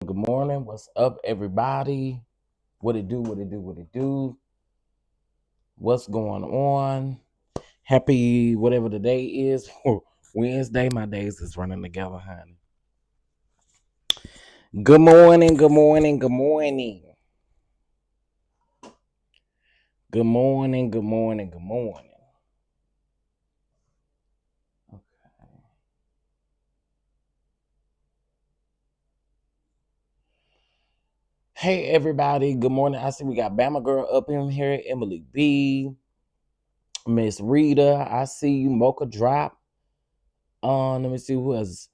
Good morning. What's up, everybody? What it do? What it do? What it do? What's going on? Happy whatever the day is. Wednesday. My days is running together, honey. Good morning. Good morning. Good morning. Good morning. Good morning. Good morning. Hey, everybody. Good morning. I see we got Bama Girl up in here. Emily B. Miss Rita. I see you. Mocha Drop. Let me see who else.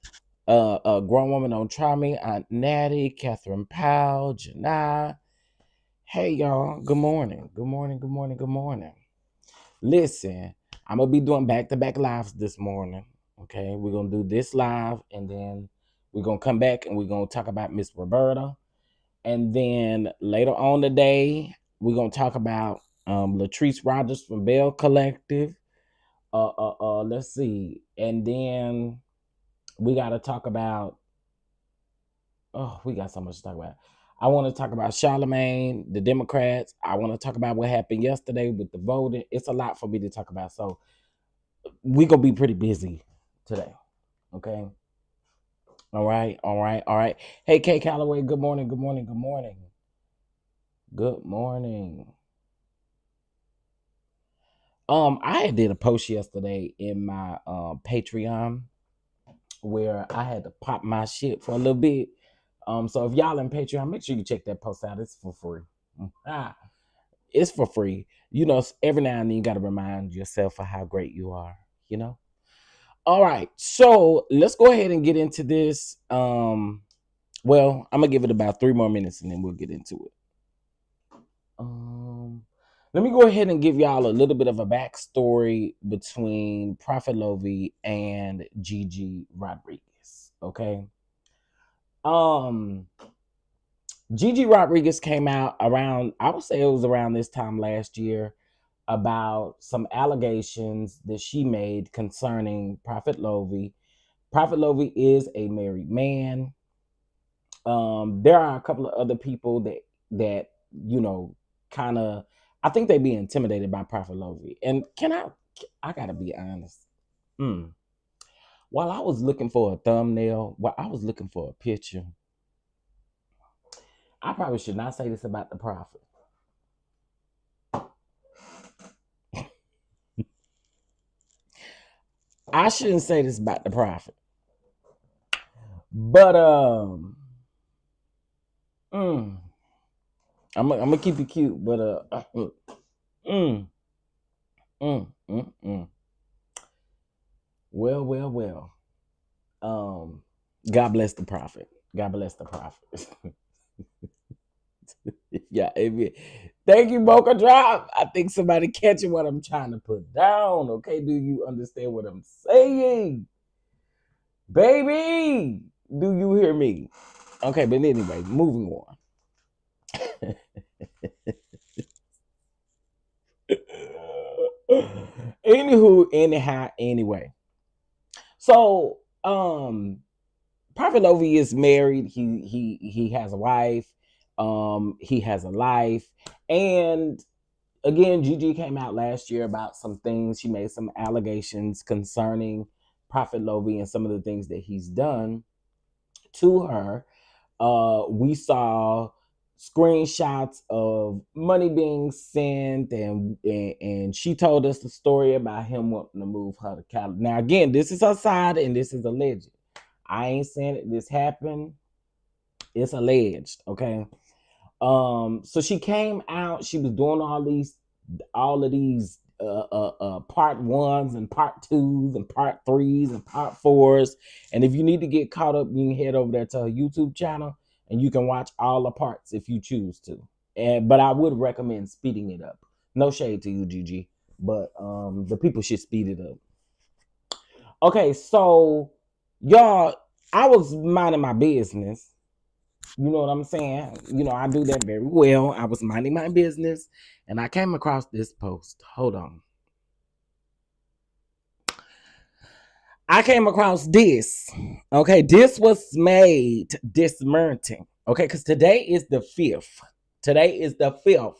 A grown woman don't try me. Aunt Natty, Catherine Powell, Janai. Hey y'all, good morning. Good morning, good morning, good morning. Listen, I'm gonna be doing back-to-back lives this morning. Okay, we're gonna do this live and then we're gonna come back and we're gonna talk about Miss Roberta. And then later on today, we're gonna talk about Latrice Rogers from Bell Collective. Let's see. And then we gotta talk about we got so much to talk about. I want to talk about Charlemagne, the Democrats. I want to talk about what happened yesterday with the voting. It's a lot for me to talk about. So we're going to be pretty busy today. Okay. All right. All right. All right. Hey, Kay Calloway. Good morning. Good morning. Good morning. Good morning. I did a post yesterday in my Patreon where I had to pop my shit for a little bit. So if y'all in Patreon, make sure you check that post out. It's for free. It's for free. Every now and then you got to remind yourself of how great you are, you know? All right. So let's go ahead and get into this. Well, I'm going to give it about 3 more minutes and then we'll get into it. Let me go ahead and give y'all a little bit of a backstory between Prophet Lovy and Gigi Rodriguez. Okay. Gigi Rodriguez came out around, I would say it was around this time last year, about some allegations that she made concerning Prophet Lovy. Prophet Lovy is a married man. There are a couple of other people that kind of, I think they be intimidated by Prophet Lovy. And I gotta be honest. While I was looking for a thumbnail, while I was looking for a picture, I probably should not say this about the Prophet. I shouldn't say this about the Prophet. But I'm gonna keep it cute, but well. God bless the Prophet. God bless the Prophet. Yeah, amen. Thank you, Mocha Drop. I think somebody catching what I'm trying to put down. Okay, do you understand what I'm saying? Baby, do you hear me? Okay, but anyway, moving on. Anyway. So, Prophet Lovy is married. He has a wife. He has a life. And again, Gigi came out last year about some things. She made some allegations concerning Prophet Lovy and some of the things that he's done to her. We saw screenshots of money being sent, and she told us the story about him wanting to move her to California. Now, again, this is her side, and this is alleged. I ain't saying it. This happened. It's alleged. Okay. So she came out. She was doing all of these part ones and part twos and part threes and part fours. And if you need to get caught up, you can head over there to her YouTube channel and you can watch all the parts if you choose to. But I would recommend speeding it up. No shade to you, Gigi, but the people should speed it up. Okay, so y'all, I was minding my business. You know what I'm saying? I do that very well. I was minding my business and I came across this post. Hold on. I came across this. Okay, this was made this morning. Okay, because today is the 5th. Today is the 5th.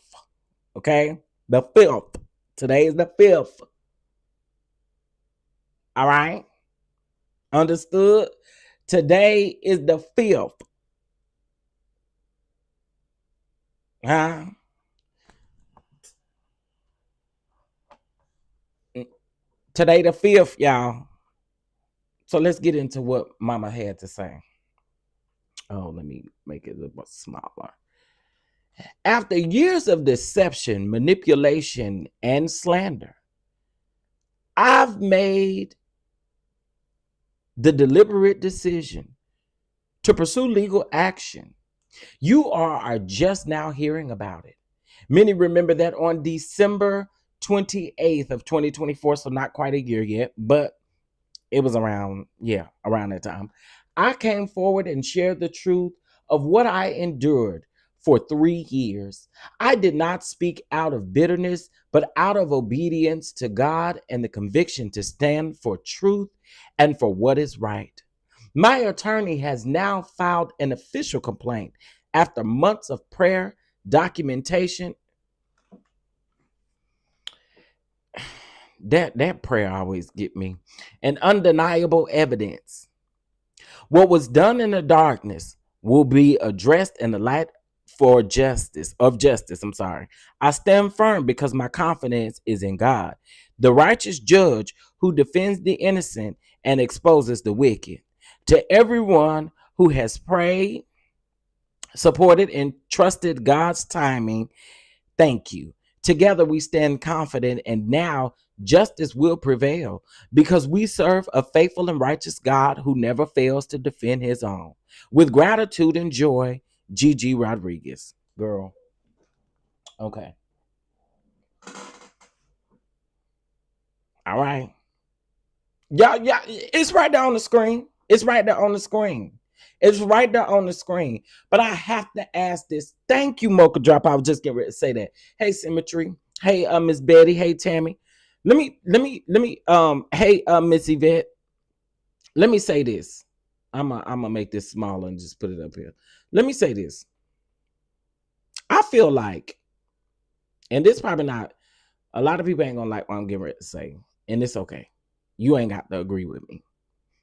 Okay, the 5th. Today is the 5th. All right, understood? Today is the 5th. Huh? Today the 5th, y'all. So let's get into what Mama had to say. Oh, let me make it a little smaller. After years of deception, manipulation, and slander, I've made the deliberate decision to pursue legal action. You are just now hearing about it. Many remember that on December 28th of 2024, so not quite a year yet, but it was around that time. I came forward and shared the truth of what I endured for 3 years. I did not speak out of bitterness, but out of obedience to God and the conviction to stand for truth and for what is right. My attorney has now filed an official complaint after months of prayer, documentation. That prayer always get me. And undeniable evidence. What was done in the darkness will be addressed in the light for justice. I'm sorry. I stand firm because my confidence is in God, the righteous judge who defends the innocent and exposes the wicked. To everyone who has prayed, supported, and trusted God's timing, thank you. Together we stand confident, and now justice will prevail because we serve a faithful and righteous God who never fails to defend his own. With gratitude and joy, Gigi Rodriguez. Girl. Okay. All right. Yeah, it's right there on the screen. It's right there on the screen. It's right there on the screen. But I have to ask this. Thank you, Mocha Drop. I was just getting ready to say that. Hey, Symmetry. Hey, Miss Betty. Hey, Tammy. Hey, Miss Yvette. Let me say this. I'm gonna make this smaller and just put it up here. Let me say this. I feel like, and this probably not, a lot of people ain't gonna like what I'm getting ready to say, and it's okay. You ain't got to agree with me.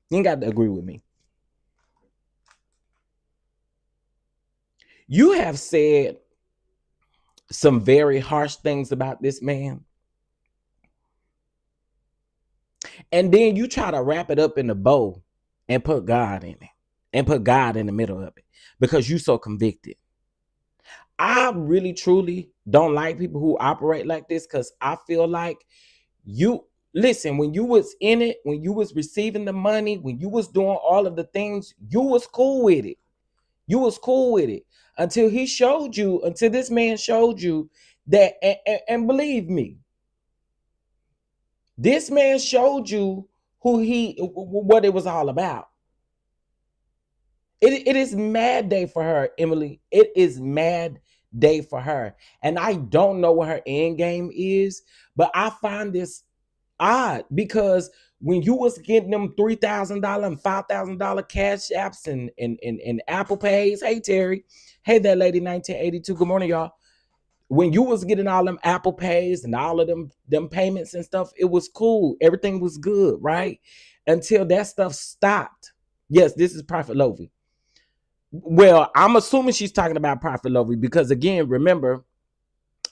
You ain't got to agree with me. You have said some very harsh things about this man. And then you try to wrap it up in a bow and put God in it and put God in the middle of it because you so convicted. I really truly don't like people who operate like this because I feel like you listen, when you was in it, when you was receiving the money, when you was doing all of the things, you was cool with it. You was cool with it until this man showed you that, and believe me, this man showed you what it was all about. It is mad day for her, Emily. It is mad day for her. And I don't know what her end game is, but I find this odd because when you was getting them $3,000 and $5,000 cash apps and Apple Pays, hey Terry, hey that lady 1982, good morning y'all. When you was getting all them Apple Pays and all of them payments and stuff, it was cool. Everything was good, right? Until that stuff stopped. Yes, this is Prophet Lovy. Well, I'm assuming she's talking about Prophet Lovy because again, remember,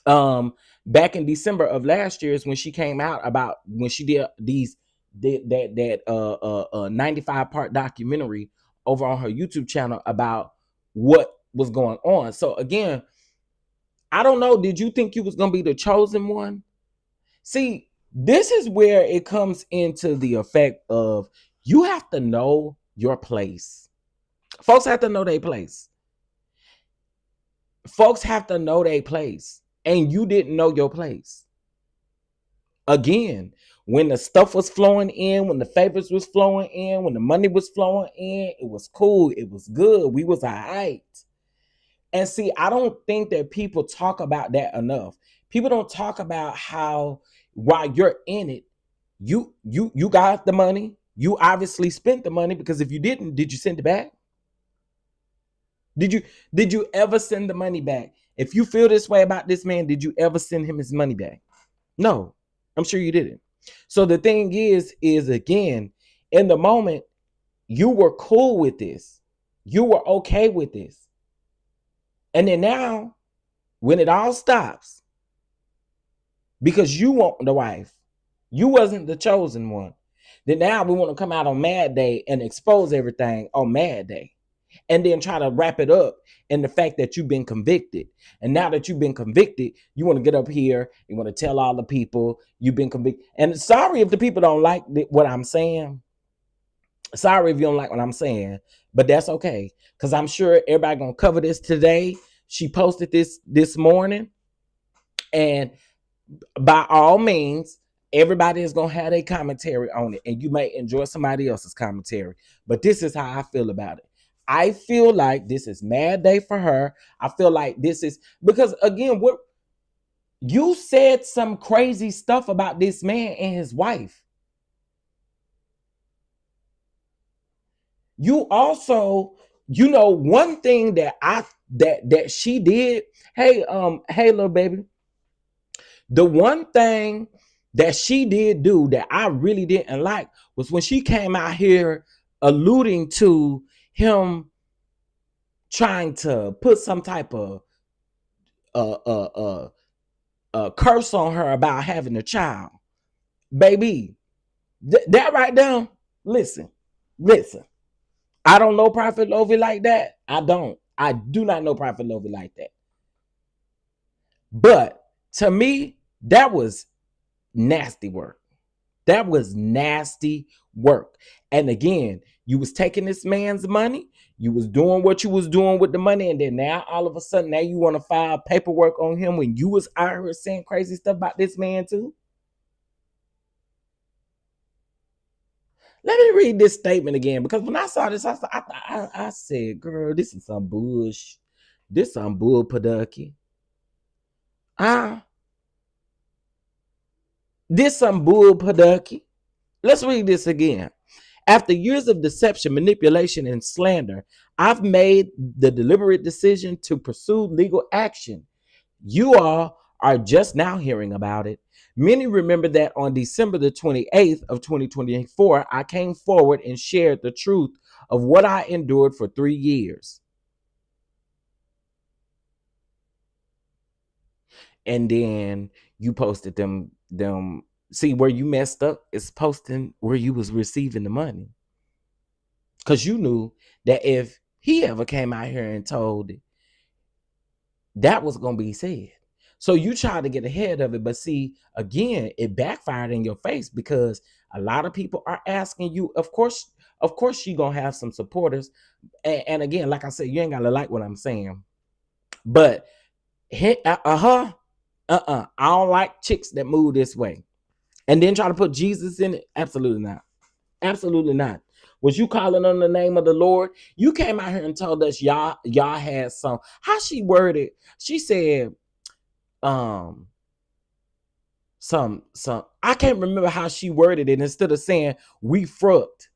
back in December of last year is when she came out about when she did that 95 part documentary over on her YouTube channel about what was going on. So again, I don't know, did you think you was going to be the chosen one? See, this is where it comes into the effect of you have to know your place. Folks have to know their place. Folks have to know their place. And you didn't know your place. Again, when the stuff was flowing in, when the favors was flowing in, when the money was flowing in, it was cool. It was good. We was all right. And see, I don't think that people talk about that enough. People don't talk about how while you're in it, you got the money. You obviously spent the money because if you didn't, did you send it back? Did you ever send the money back? If you feel this way about this man, did you ever send him his money back? No, I'm sure you didn't. So the thing is again, in the moment, you were cool with this. You were okay with this. And then now, when it all stops, because you want the wife, you wasn't the chosen one. Then now we want to come out on Mad Day and expose everything on Mad Day. And then try to wrap it up in the fact that you've been convicted. And now that you've been convicted, you want to get up here, you want to tell all the people you've been convicted. And sorry if the people don't like what I'm saying. Sorry if you don't like what I'm saying, but that's okay. Because I'm sure everybody gonna cover this today. She posted this morning. And by all means, everybody is gonna have a commentary on it, and you may enjoy somebody else's commentary. But this is how I feel about it. I feel like this is Mad Day for her. I feel like this is because again, what you said some crazy stuff about this man and his wife. You also, one thing that that she did. Hey, little baby. The one thing that she did do that I really didn't like was when she came out here alluding to him trying to put some type of curse on her about having a child. Baby, that right there, listen. I don't know Prophet Lovy like that. I do not know Prophet Lovy like that. But to me, that was nasty work. That was nasty work. And again, you was taking this man's money. You was doing what you was doing with the money. And then now all of a sudden, now you want to file paperwork on him when you was out here saying crazy stuff about this man too. Let me read this statement again, because when I saw this, I said, girl, this is some bullshit. This some bull paducky. This some bull paducky. Let's read this again. After years of deception, manipulation, and slander, I've made the deliberate decision to pursue legal action. You all are just now hearing about it. Many remember that on December the 28th of 2024, I came forward and shared the truth of what I endured for 3 years. And then you posted them see where you messed up is posting where you was receiving the money. Because you knew that if he ever came out here and told it, that was going to be said. So you tried to get ahead of it. But see, again, it backfired in your face, because a lot of people are asking you. Of course, you're going to have some supporters. And again, like I said, you ain't got to like what I'm saying. But, I don't like chicks that move this way. And then try to put Jesus in it. Absolutely not. Absolutely not. Was you calling on the name of the Lord? You came out here and told us y'all had some. How she worded? She said, some. I can't remember how she worded it. Instead of saying we fruct,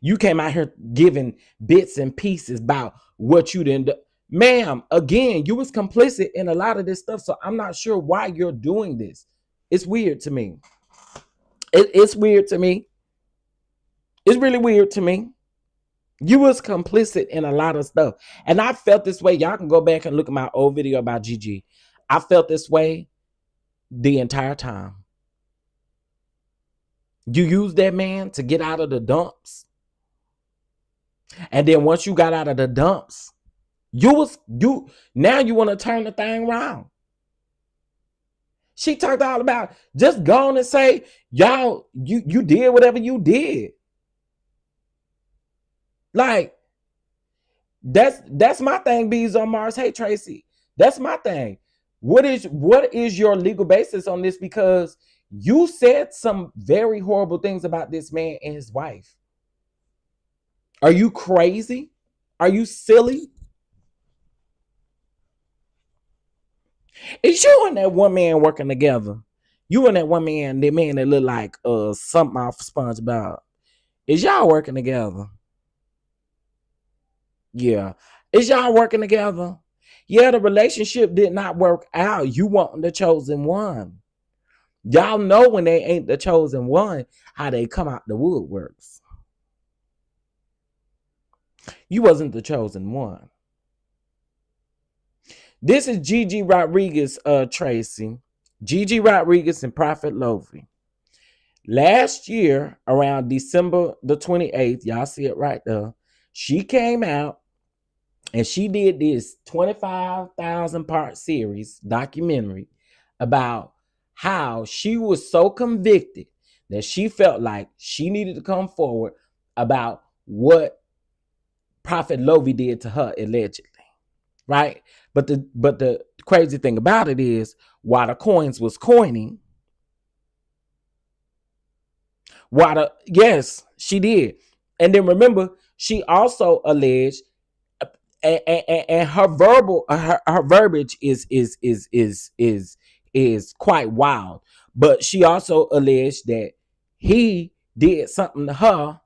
you came out here giving bits and pieces about what you didn't do. Ma'am, again, you was complicit in a lot of this stuff. So I'm not sure why you're doing this. It's weird to me. It's weird to me. It's really weird to me. You was complicit in a lot of stuff. And I felt this way. Y'all can go back and look at my old video about Gigi. I felt this way the entire time. You used that man to get out of the dumps. And then once you got out of the dumps, now you want to turn the thing around. She talked all about just go on and say, y'all, you did whatever you did. Like, that's my thing, Bees on Mars. Hey, Tracy, that's my thing. What is your legal basis on this? Because you said some very horrible things about this man and his wife. Are you crazy? Are you silly? Is you and that one man working together? You and that one man, the man that look like something off SpongeBob. Is y'all working together? Yeah. Is y'all working together? Yeah, the relationship did not work out. You weren't the chosen one. Y'all know when they ain't the chosen one, how they come out the woodworks. You wasn't the chosen one. This is Gigi Rodriguez, Tracy. Gigi Rodriguez and Prophet Lovy. Last year, around December the 28th, y'all see it right there, she came out and she did this 25,000 part series documentary about how she was so convicted that she felt like she needed to come forward about what Prophet Lovy did to her allegedly, right? But the crazy thing about it is, while the coins was coining, yes, she did. And then remember, she also alleged, and her verbal, her verbiage is quite wild. But she also alleged that he did something to her,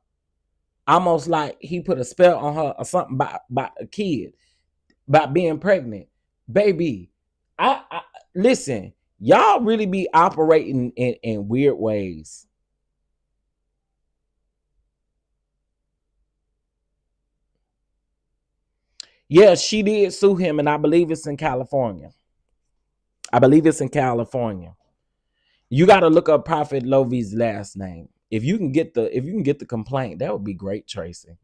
almost like he put a spell on her or something by a kid, by being pregnant. Baby, I listen, y'all really be operating in weird ways. Yeah, she did sue him, and I believe it's in California. I believe it's in California. You got to look up Prophet Lovy's last name. If you can get the complaint, that would be great, Tracy.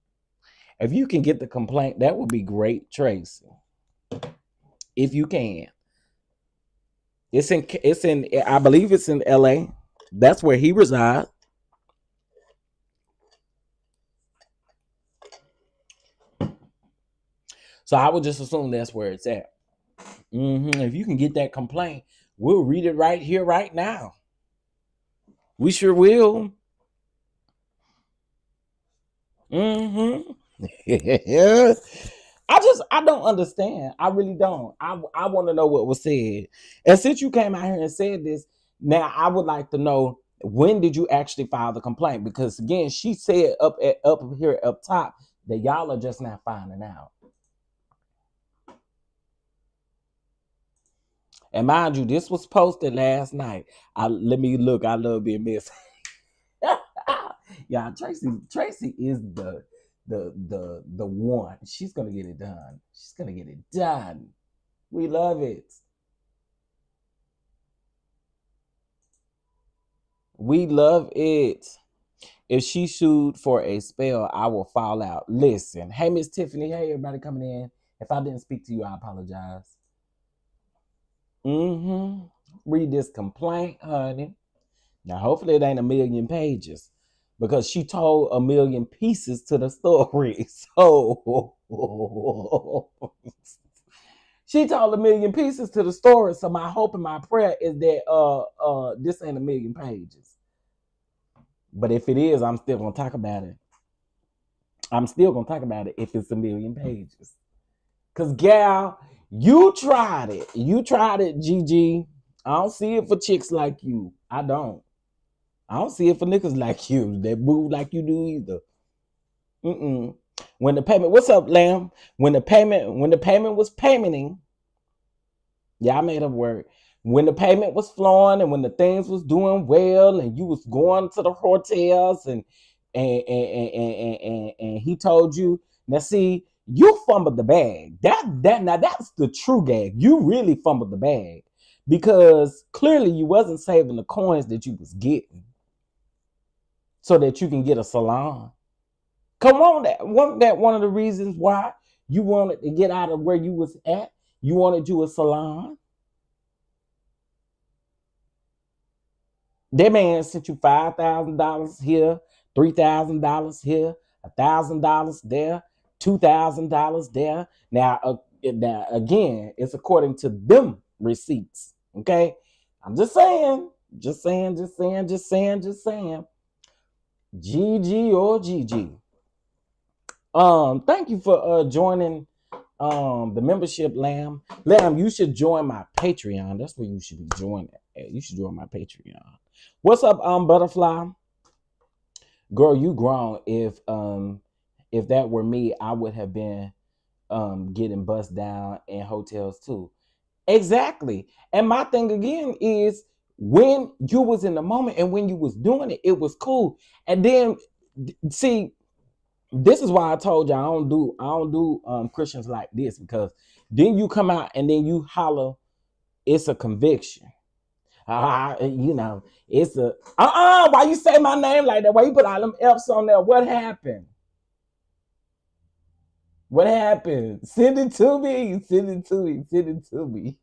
If you can get the complaint, that would be great, Tracy. If you can. It's in I believe it's in LA. That's where he resides. So I would just assume that's where it's at. If you can get that complaint, we'll read it right here, right now. We sure will. Yeah. I don't understand. I really don't. I want to know what was said. And since you came out here and said this, now I would like to know, when did you actually file the complaint? Because again, she said up here up top that y'all are just not finding out. And mind you, this was posted last night. Let me look. I love being missed. Yeah, Tracy is the one. She's gonna get it done. She's gonna get it done. We love it. We love it. If she sued for a spell, I will fall out. Listen, hey Miss Tiffany, hey everybody coming in. If I didn't speak to you, I apologize. Read this complaint, honey. Now, hopefully, it ain't a million pages, because she told a million pieces to the story. So she told a million pieces to the story. So my hope and my prayer is that this ain't a million pages. But if it is, I'm still gonna talk about it. I'm still gonna talk about it if it's a million pages. Cause gal, you tried it. You tried it, Gigi. I don't see it for chicks like you. I don't. I don't see it for niggas like you that move like you do either. When the payment, what's up, Lamb? When the payment was paymenting, yeah, I made up word. When the payment was flowing and when the things was doing well and you was going to the hotels and he told you, now see, you fumbled the bag. Now that's the true gag. You really fumbled the bag, because clearly you wasn't saving the coins that you was getting so that you can get a salon. Come on, wasn't that one of the reasons why you wanted to get out of where you was at? You wanted you a salon. That man sent you $5,000 here, $3,000 here, $1,000 there, $2,000 there. Now again, it's according to them receipts. Okay, I'm just saying. Gigi or Gigi. Thank you for joining the membership, Lamb. Lamb, you should join my Patreon. That's where you should be joining. You should join my Patreon. What's up, Butterfly? Girl, you grown. If that were me, I would have been getting bust down in hotels too. Exactly. And my thing again is when you was in the moment and when you was doing it, it was cool. And then see, this is why I told you I don't do Christians like this, because then you come out and then you holler it's a conviction. It's a why you say my name like that? Why you put all them F's on there? What happened? What happened? Send it to me. Send it to me. Send it to me.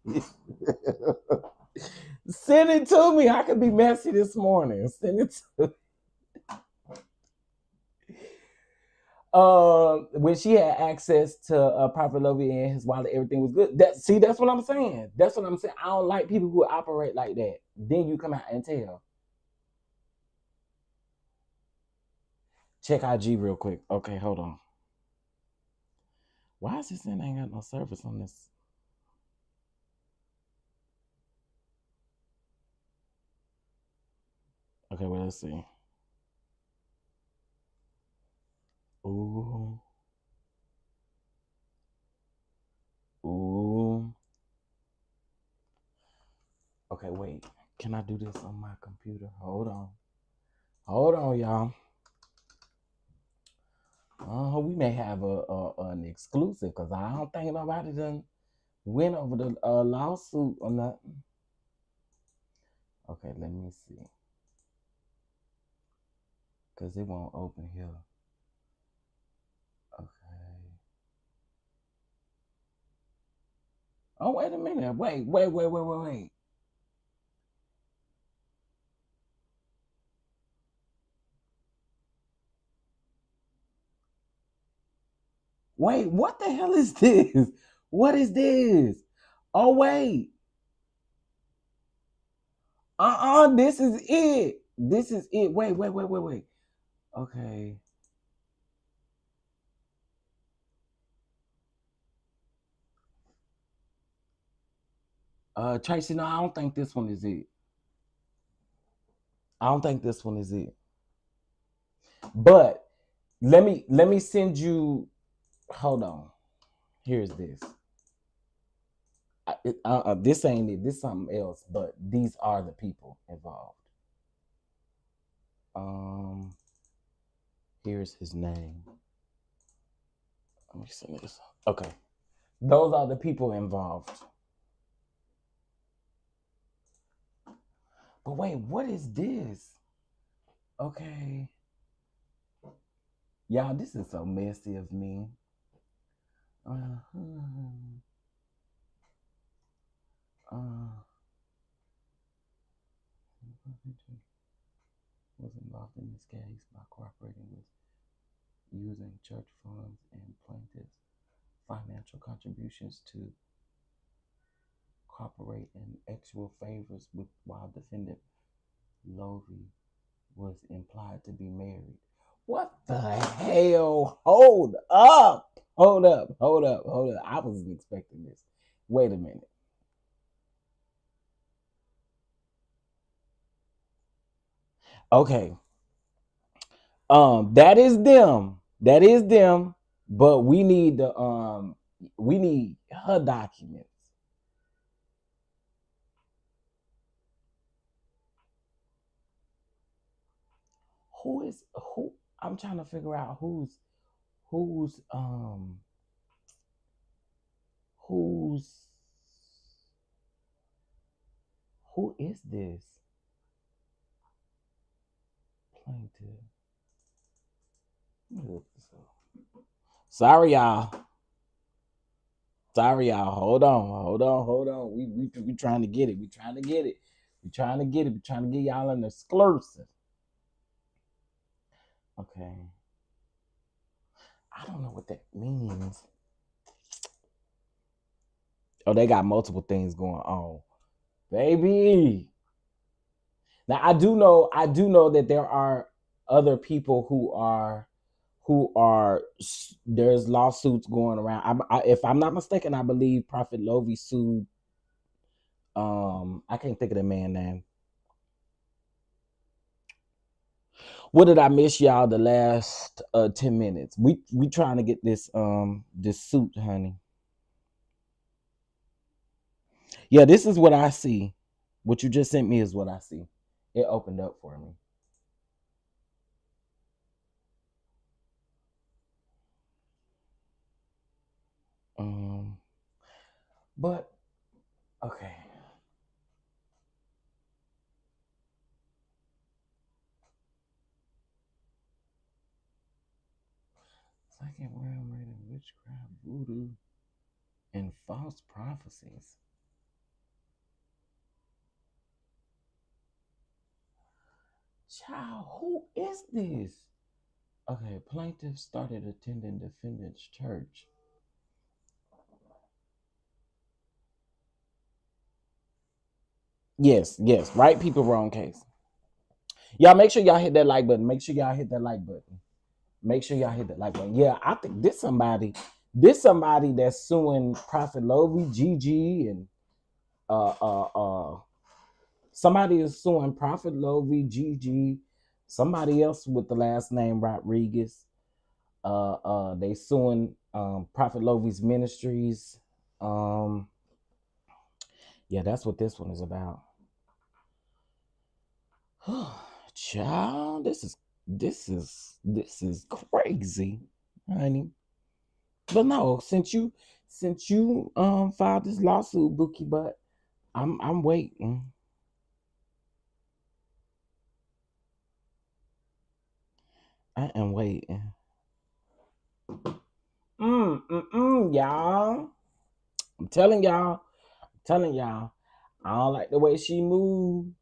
Send it to me. I could be messy this morning. Send it to when she had access to Prophet Lovy and his wallet, everything was good. That's what I'm saying. That's what I'm saying. I don't like people who operate like that. Then you come out and tell. Check IG real quick. Okay, hold on. Why is this thing ain't got no service on this? Okay, well, let's see. Ooh. Ooh. Okay, wait. Can I do this on my computer? Hold on. Hold on, y'all. We may have an exclusive because I don't think nobody done went over the lawsuit or nothing. Okay, let me see. Because it won't open here. Okay. Oh, wait a minute. Wait. Wait, what the hell is this? What is this? Oh, wait. This is it. This is it. Wait. Okay. Tracy, no, I don't think this one is it. I don't think this one is it. But let me send you. Hold on. Here's this. This ain't it. This is something else. But these are the people involved. Here's his name. Let me see this. Okay, those are the people involved. But wait, what is this? Okay, y'all, this is so messy of me. Uh, was involved in this case by cooperating with using church funds and plaintiffs' financial contributions to cooperate in actual favors with while defendant Lovy was implied to be married. What the hell? Hold up. I wasn't expecting this. Wait a minute. Okay. That is them. That is them. But we need her documents. Who I'm trying to figure out who's who's who is this plaintiff? Sorry, y'all. Sorry, y'all. Hold on. We trying to get it. We trying to get it. We trying to get it. We trying to get y'all an exclusive. Okay. I don't know what that means. Oh, they got multiple things going on, baby. Now I do know that there are other people who are there's lawsuits going around. If I'm not mistaken, I believe Prophet Lovy sued. I can't think of the man name. What did I miss, y'all? The last 10 minutes. We trying to get this suit, honey. Yeah, this is what I see. What you just sent me is what I see. It opened up for me. Um, but okay. Second round rated witchcraft, voodoo, and false prophecies. Child, who is this? Okay, plaintiff started attending defendant's church. Yes, yes. Right people, wrong case. Y'all make sure y'all hit that like button. Make sure y'all hit that like button. Make sure y'all hit that like button. Yeah, I think this somebody that's suing Prophet Lovy, Gigi, and uh uh uh somebody is suing Prophet Lovy, Gigi, somebody else with the last name Rodriguez. They suing Prophet Lovy's ministries. Um yeah, that's what this one is about. Child, this is crazy, honey. But no, since you filed this lawsuit, Bookie, but I'm waiting. I am waiting. Y'all. I'm telling y'all. I'm telling y'all. I don't like the way she moved.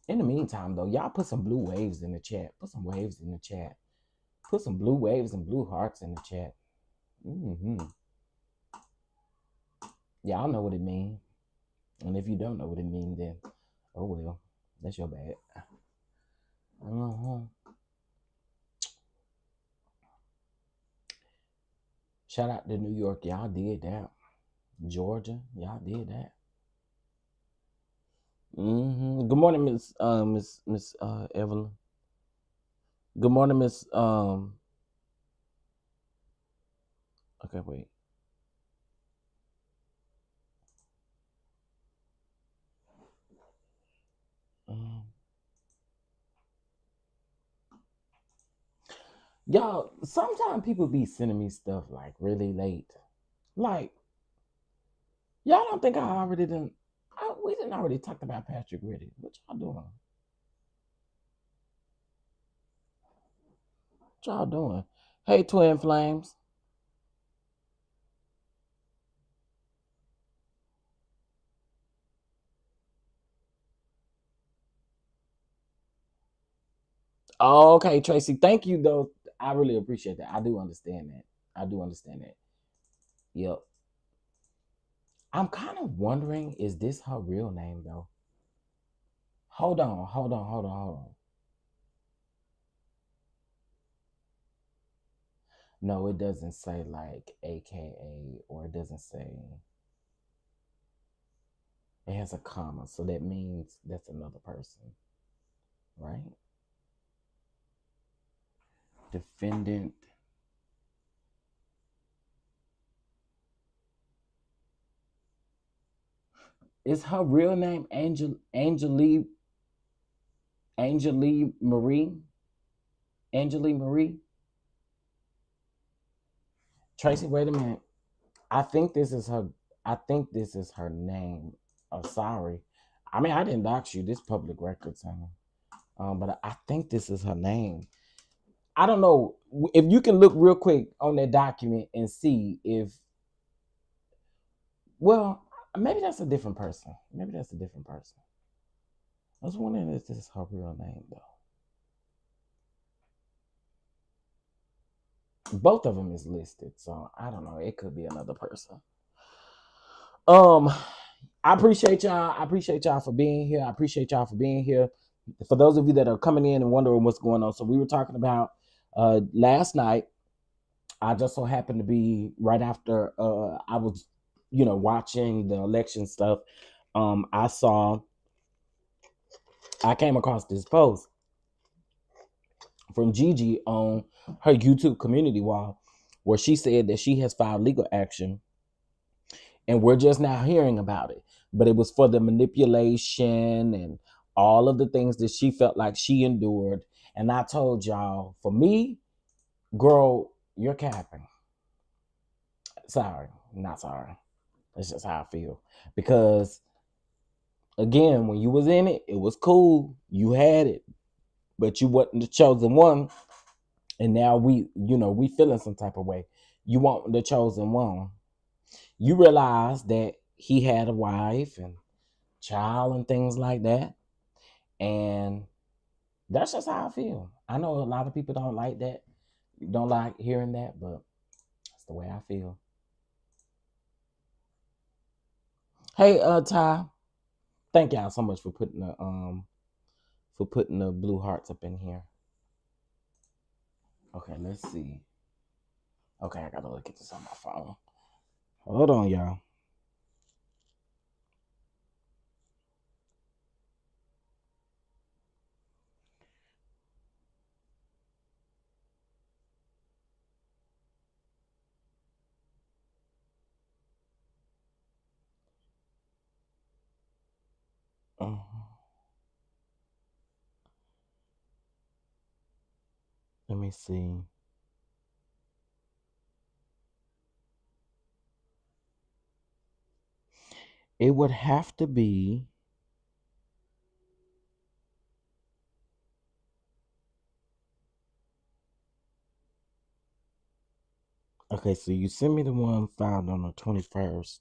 In the meantime, though, y'all put some blue waves in the chat. Put some waves in the chat. Put some blue waves and blue hearts in the chat. Y'all know what it means. And if you don't know what it means, then oh well. That's your bad. Uh-huh. Shout out to New York. Y'all did that. Georgia. Y'all did that. Good morning, Miss Evelyn. Good morning, Miss okay, wait. Um, y'all, sometimes people be sending me stuff like really late. Like, y'all don't think I already done we didn't already talked about Patrick Riddick. What y'all doing? What y'all doing? Hey, Twin Flames. Oh, okay, Tracy. Thank you though. I really appreciate that. I do understand that. I do understand that. Yep. I'm kind of wondering, is this her real name though? Hold on, hold on, hold on, hold on. No, it doesn't say like AKA, or it doesn't say. It has a comma, so that means that's another person, right? Defendant. Is her real name Angelie Marie? Angelie Marie? Tracy, wait a minute. I think this is her. I think this is her name. Oh, sorry. I mean, I didn't dox you. This public record, honey. But I think this is her name. I don't know if you can look real quick on that document and see if. Well, maybe that's a different person. Maybe that's a different person. I was wondering if this is her real name though. Both of them is listed, so I don't know. It could be another person. Um, I appreciate y'all. I appreciate y'all for being here. I appreciate y'all for being here. For those of you that are coming in and wondering what's going on, so we were talking about last night. I just so happened to be right after I was, watching the election stuff. I saw I came across this post from Gigi on her YouTube community wall where she said that she has filed legal action and we're just now hearing about it. But it was for the manipulation and all of the things that she felt like she endured. And I told y'all, for me, girl, you're capping. Sorry, not sorry. That's just how I feel. Because again, when you was in it, it was cool. You had it, but you wasn't the chosen one. And now we feeling some type of way. You want the chosen one. You realize that he had a wife and child and things like that. And that's just how I feel. I know a lot of people don't like that, don't like hearing that, but that's the way I feel. Hey, Ty, thank y'all so much for putting the blue hearts up in here. Okay, let's see. Okay, I gotta look at this on my phone. Hold on, y'all. Uh, Let me see. It would have to be. Okay, so you sent me the one filed on the 21st.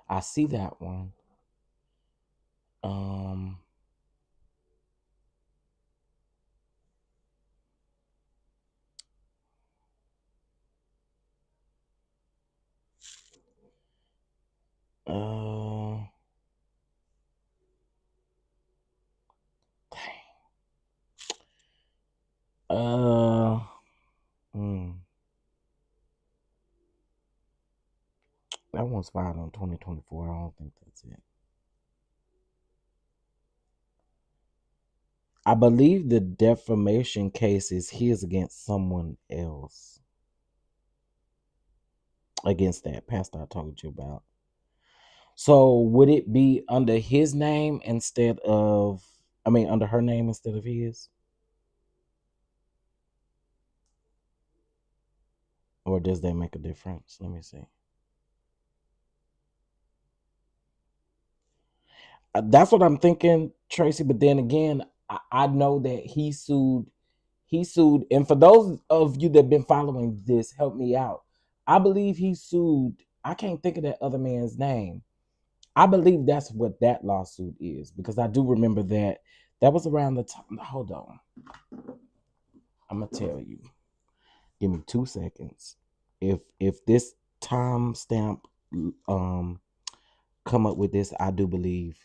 I see that one. Um. Uh. Dang. Uh. Hmm. That one's filed on 2024. I don't think that's it. I believe the defamation case is his against someone else. Against that pastor I told you about. So would it be under his name instead of, under her name instead of his? Or does that make a difference? Let me see. That's what I'm thinking, Tracy. But then again, I know that he sued. He sued, and for those of you that have been following this, help me out. I believe he sued. I can't think of that other man's name. I believe that's what that lawsuit is because I do remember that was around the time. Hold on, I'm gonna tell you. Give me 2 seconds. If this time stamp come up with this, I do believe.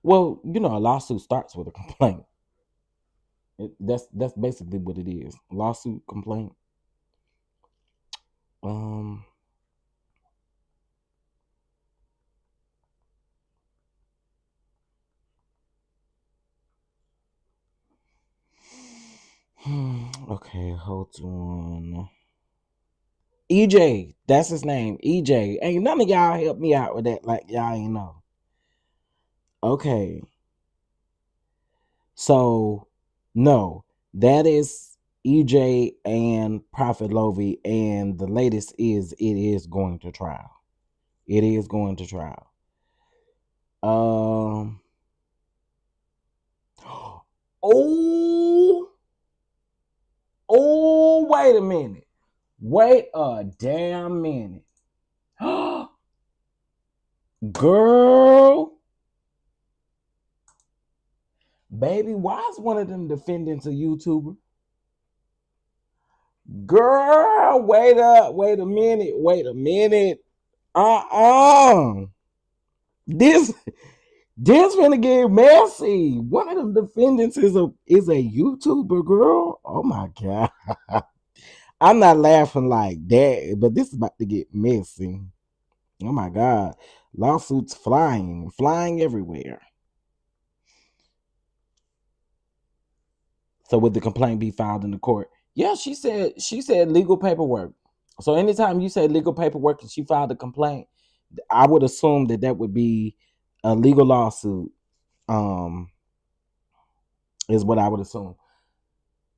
Well, a lawsuit starts with a complaint. That's basically what it is. Lawsuit, complaint. Um. Okay, hold on. EJ, that's his name. EJ. Ain't none of y'all help me out with that. Like y'all ain't know. Okay. So no, that is EJ and Prophet Lovy, and the latest is it is going to trial. It is going to trial. Um. Oh. Oh. Wait a minute. Wait a damn minute. Girl. Baby, why is one of them defendants a YouTuber? Girl, wait up. Wait a minute. Wait a minute. Uh-uh. This finna get messy. One of them defendants is a YouTuber, girl. Oh my God. I'm not laughing like that, but this is about to get messy. Oh my God. Lawsuits flying everywhere. So would the complaint be filed in the court? Yeah, she said legal paperwork. So anytime you say legal paperwork and she filed a complaint, I would assume that would be a legal lawsuit. Um, is what I would assume.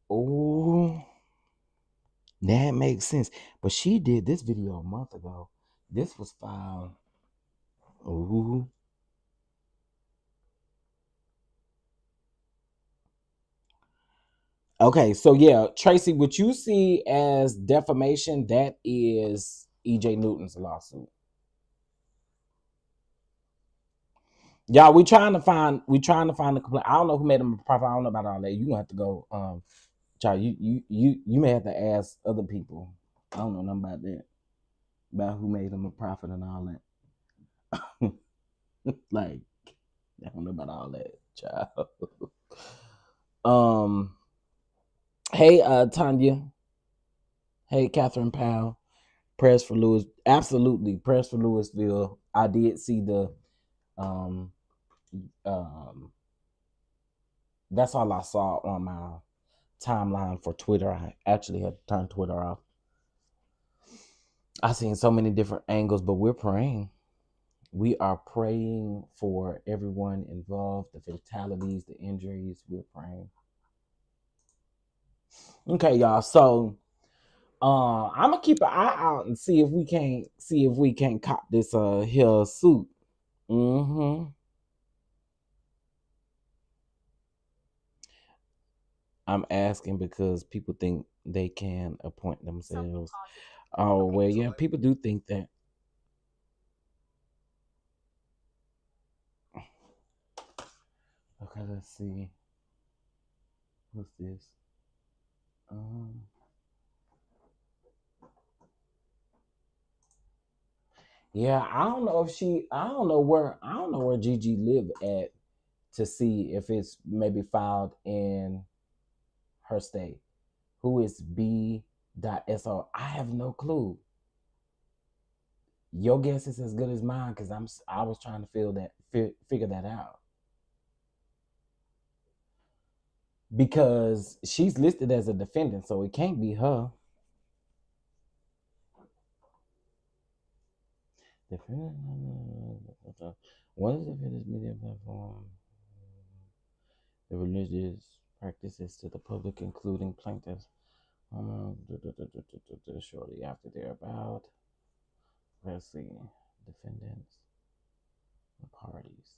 Oh, that makes sense. But she did this video a month ago. This was filed. Ooh. Okay, so yeah, Tracy, what you see as defamation, that is EJ Newton's lawsuit. Y'all, we trying to find the complaint. I don't know who made him a profit. I don't know about all that. You gonna have to go. Child, you may have to ask other people. I don't know nothing about that. About who made him a profit and all that. Like, I don't know about all that, child. um, hey, Tanya. Hey, Catherine Powell. Press for Louis. Absolutely, press for Louisville. I did see the um um. That's all I saw on my timeline for Twitter. I actually had to turn Twitter off. I seen so many different angles, but we're praying. We are praying for everyone involved, the fatalities, the injuries. We're praying. Okay, y'all. So I'm gonna keep an eye out and see if we can't cop this here suit. Mm-hmm. I'm asking because people think they can appoint themselves. Oh well, yeah, people do think that. Okay, let's see. What's this? Um, yeah, I don't know if she. I don't know where Gigi live at to see if it's maybe filed in her state. Who is B.so? I have no clue. Your guess is as good as mine because I was trying to figure that out because she's listed as a defendant, so it can't be her. What is the defendant's media platform? The religious practices to the public, including plaintiffs. Shortly after they're about. Let's see. Defendants, the parties.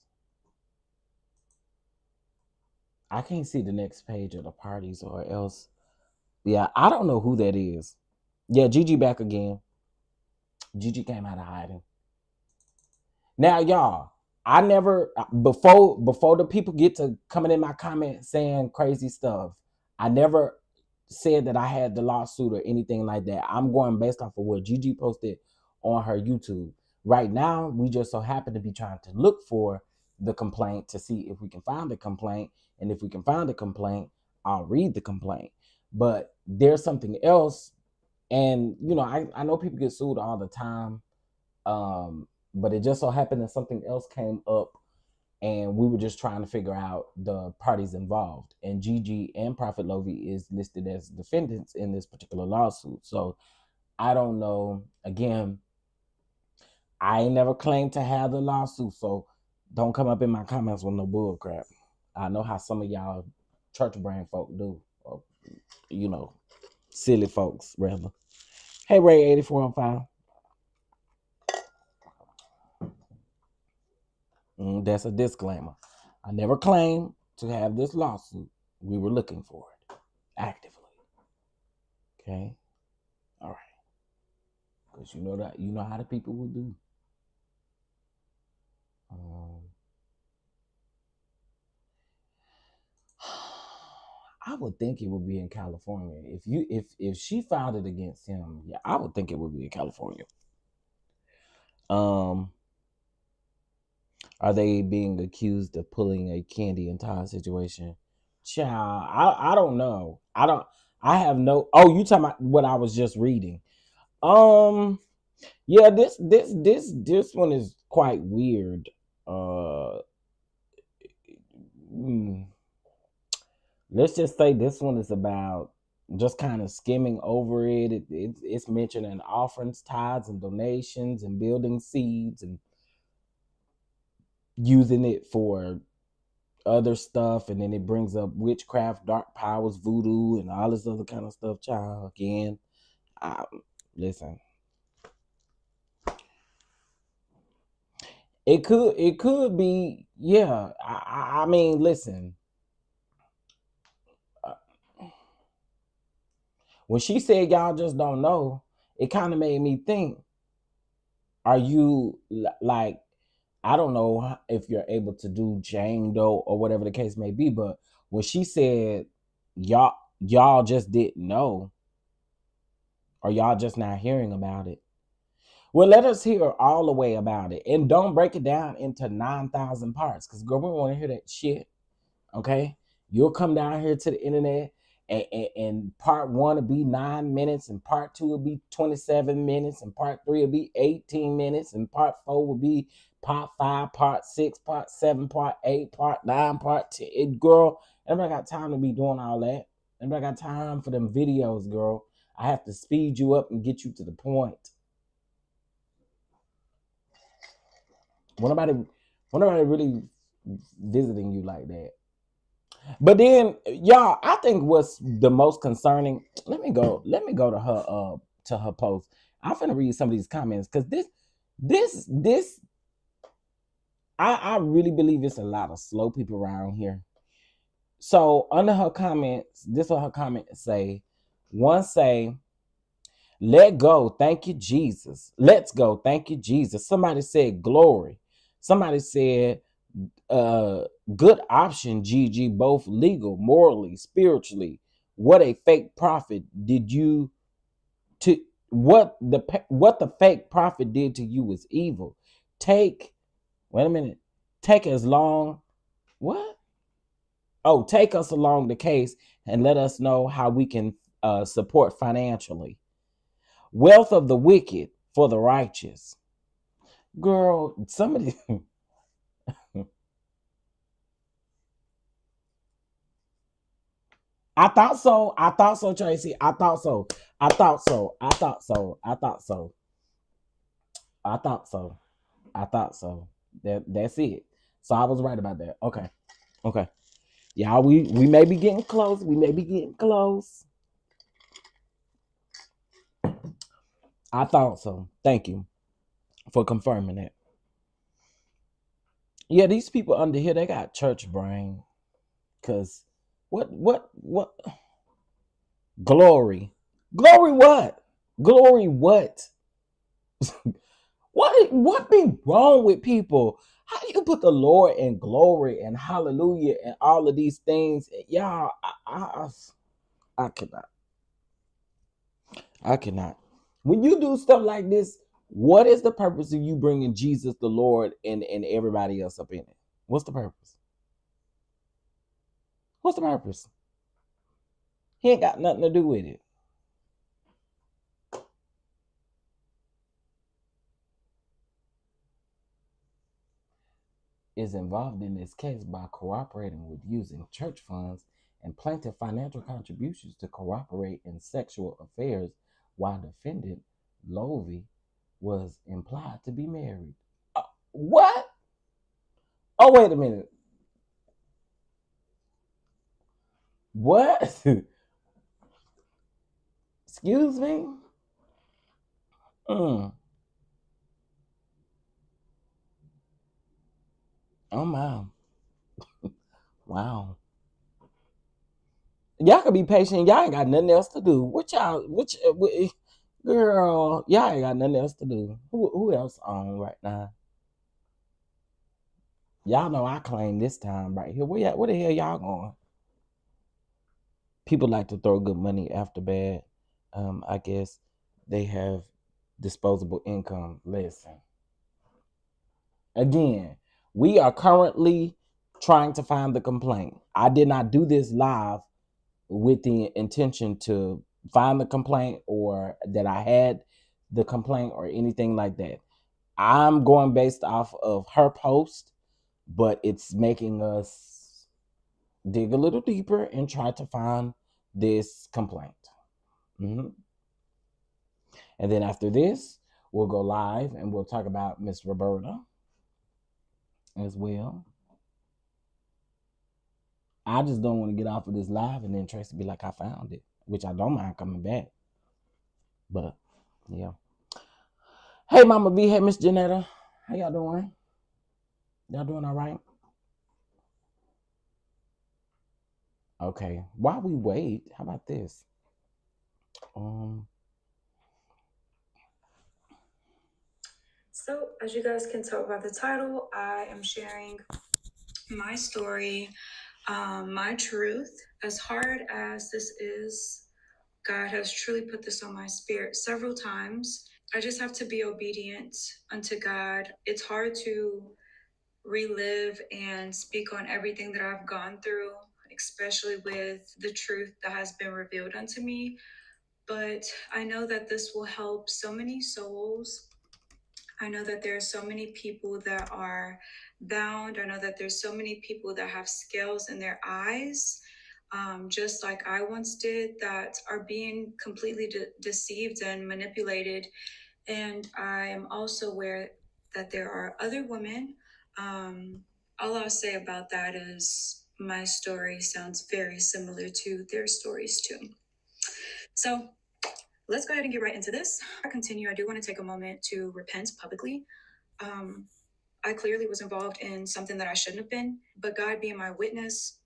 I can't see the next page of the parties or else. Yeah, I don't know who that is. Yeah, Gigi back again. Gigi came out of hiding. Now, y'all, I never before the people get to coming in my comments saying crazy stuff. I never said that I had the lawsuit or anything like that. I'm going based off of what Gigi posted on her YouTube. Right now, we just so happen to be trying to look for the complaint to see if we can find the complaint. And if we can find the complaint, I'll read the complaint. But there's something else. And, I know people get sued all the time. But it just so happened that something else came up and we were just trying to figure out the parties involved. And Gigi and Prophet Lovy is listed as defendants in this particular lawsuit. So I don't know. Again, I ain't never claimed to have the lawsuit, so don't come up in my comments with no bull crap. I know how some of y'all church brain folk do, or, silly folks rather. Hey, Ray 8405. That's a disclaimer. I never claimed to have this lawsuit. We were looking for it actively. Okay? All right. Because you know how the people will do. I would think it would be in California. If she filed it against him, yeah, I would think it would be in California. Are they being accused of pulling a Candy and Todd situation? Child, I don't know. I have no. Oh, you talking about what I was just reading? Um, Yeah, this one is quite weird. Uh, mm, let's just say this one is about just kind of skimming over it. It's mentioning offerings, tithes, and donations, and building seeds, and using it for other stuff, and then it brings up witchcraft, dark powers, voodoo, and all this other kind of stuff. Child, again, I, listen, it could be, yeah. I mean, listen, uh, when she said y'all just don't know, it kind of made me think: are you like? I don't know if you're able to do Jane Doe or whatever the case may be, but when she said y'all just didn't know, or y'all just not hearing about it. Well, let us hear all the way about it. And don't break it down into 9,000 parts. Because, girl, we want to hear that shit. Okay? You'll come down here to the internet, and part one will be 9 minutes, and part two will be 27 minutes, and part three will be 18 minutes, and part four will be part five, part six, part seven, part eight, part nine, part 10. Girl, everybody got time to be doing all that. Everybody got time for them videos, girl. I have to speed you up and get you to the point. When nobody really visiting you like that. But then, y'all, I think what's the most concerning. Let me go to her post. I'm finna read some of these comments because this I really believe it's a lot of slow people around here. So under her comments, this is what her comments say. One say, let go, thank you, Jesus. Let's go, thank you, Jesus. Somebody said glory. Somebody said uh good option, Gigi, both legal, morally, spiritually. What a fake prophet did you to what the fake prophet did to you was evil. Take wait a minute. Take as long what? Oh, take us along the case and let us know how we can support financially. Wealth of the wicked for the righteous. Girl, somebody I thought so. I thought so, Tracy. I thought so. I thought so. I thought so. I thought so. I thought so. I thought so. That's it. So I was right about that. Okay. Okay. Yeah, we may be getting close. We may be getting close. I thought so. Thank you for confirming that. Yeah, these people under here, they got church brain. Cause what glory. Glory what? Glory what? What be wrong with people? How do you put the Lord in glory and hallelujah and all of these things? Y'all, I cannot. I cannot. When you do stuff like this, what is the purpose of you bringing Jesus the Lord and everybody else up in it? What's the purpose? What's the purpose? He ain't got nothing to do with it. Is involved in this case by cooperating with using church funds and plaintiff financial contributions to cooperate in sexual affairs while defendant Lovy was implied to be married. What? Oh, wait a minute. What? Excuse me? Mm. Oh, my. Wow. Y'all can be patient. Y'all ain't got nothing else to do. Girl, y'all ain't got nothing else to do. Who else on right now? Y'all know I claim this time right here. Where the hell y'all going? People like to throw good money after bad. I guess they have disposable income. Listen, again, we are currently trying to find the complaint. I did not do this live with the intention to find the complaint or that I had the complaint or anything like that. I'm going based off of her post, but it's making us dig a little deeper and try to find this complaint. Mm-hmm. And then after this, we'll go live and we'll talk about Miss Roberta as well. I just don't want to get off of this live and then Tracy be like, I found it, which I don't mind coming back. But yeah. Hey, Mama V. Hey, Miss Janetta. How y'all doing? Y'all doing all right? Okay. While we wait, how about this? So, as you guys can tell by the title, I am sharing my story, my truth. As hard as this is, God has truly put this on my spirit several times. I just have to be obedient unto God. It's hard to relive and speak on everything that I've gone through, especially with the truth that has been revealed unto me. But I know that this will help so many souls. I know that there are so many people that are bound. I know that there's so many people that have scales in their eyes, just like I once did, that are being completely deceived and manipulated. And I am also aware that there are other women. All I'll say about that is my story sounds very similar to their stories too. So let's go ahead and get right into this. Before I continue, I do want to take a moment to repent publicly. I clearly was involved in something that I shouldn't have been, but God being my witness,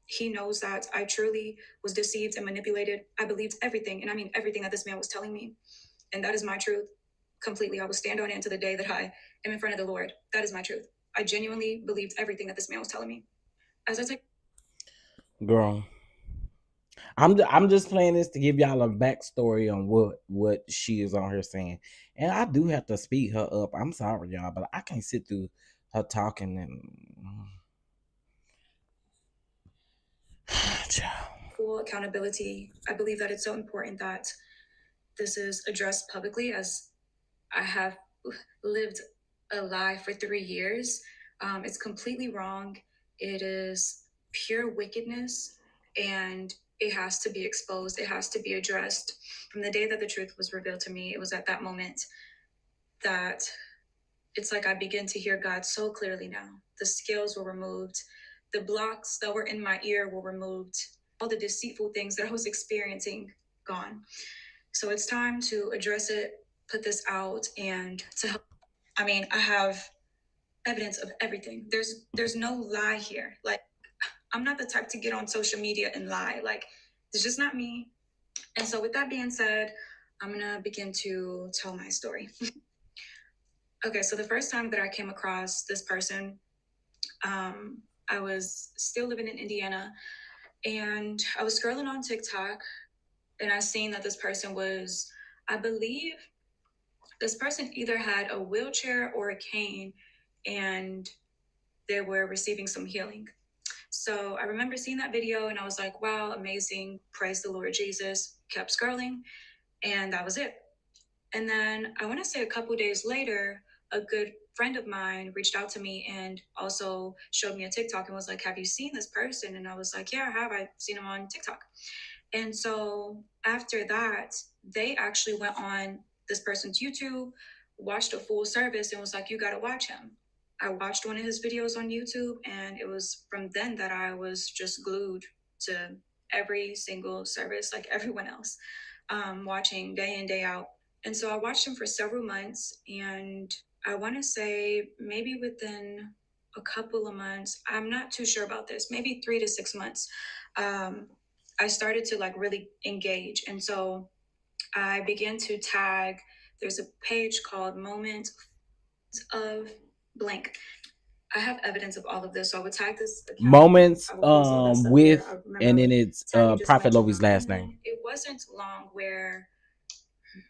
He knows that I truly was deceived and manipulated. I believed everything, and I mean everything that this man was telling me. And that is my truth completely. I will stand on it until the day that I am in front of the Lord. That is my truth. I genuinely believed everything that this man was telling me. As I take, Girl, I'm just playing this to give y'all a backstory on what she is on here saying, and I do have to speed her up. I'm sorry, y'all, but I can't sit through her talking and. full accountability, I believe that it's so important that this is addressed publicly, as I have lived a lie for 3 years. It's completely wrong. It is pure wickedness, and it has to be exposed. It has to be addressed. From the day that the truth was revealed to me, it was at that moment that it's like I begin to hear God so clearly now. The scales were removed. The blocks that were in my ear were removed. All the deceitful things that I was experiencing gone. So it's time to address it, put this out, and to help. I mean, I have evidence of everything. There's no lie here. Like, I'm not the type to get on social media and lie. Like, it's just not me. And so with that being said, I'm gonna begin to tell my story. Okay, so the first time that I came across this person, I was still living in Indiana, and I was scrolling on TikTok, and I seen that this person was, I believe, this person either had a wheelchair or a cane, and they were receiving some healing. So I remember seeing that video and I was like, wow, amazing. Praise the Lord Jesus. Kept scrolling, and that was it. And then I want to say a couple days later, a good friend of mine reached out to me and also showed me a TikTok and was like, have you seen this person? And I was like, yeah, I have. I've seen him on TikTok. And so after that, they actually went on this person's YouTube, watched a full service, and was like, you got to watch him. I watched one of his videos on YouTube, and it was from then that I was just glued to every single service, like everyone else, watching day in, day out. And so I watched him for several months, and I want to say maybe within a couple of months, I'm not too sure about this, maybe 3 to 6 months, I started to like really engage. And so I began to tag, there's a page called Moments of Blank. I have evidence of all of this. So I would tag this account. Moments With, and then it's Prophet Lovy's last name. It wasn't long where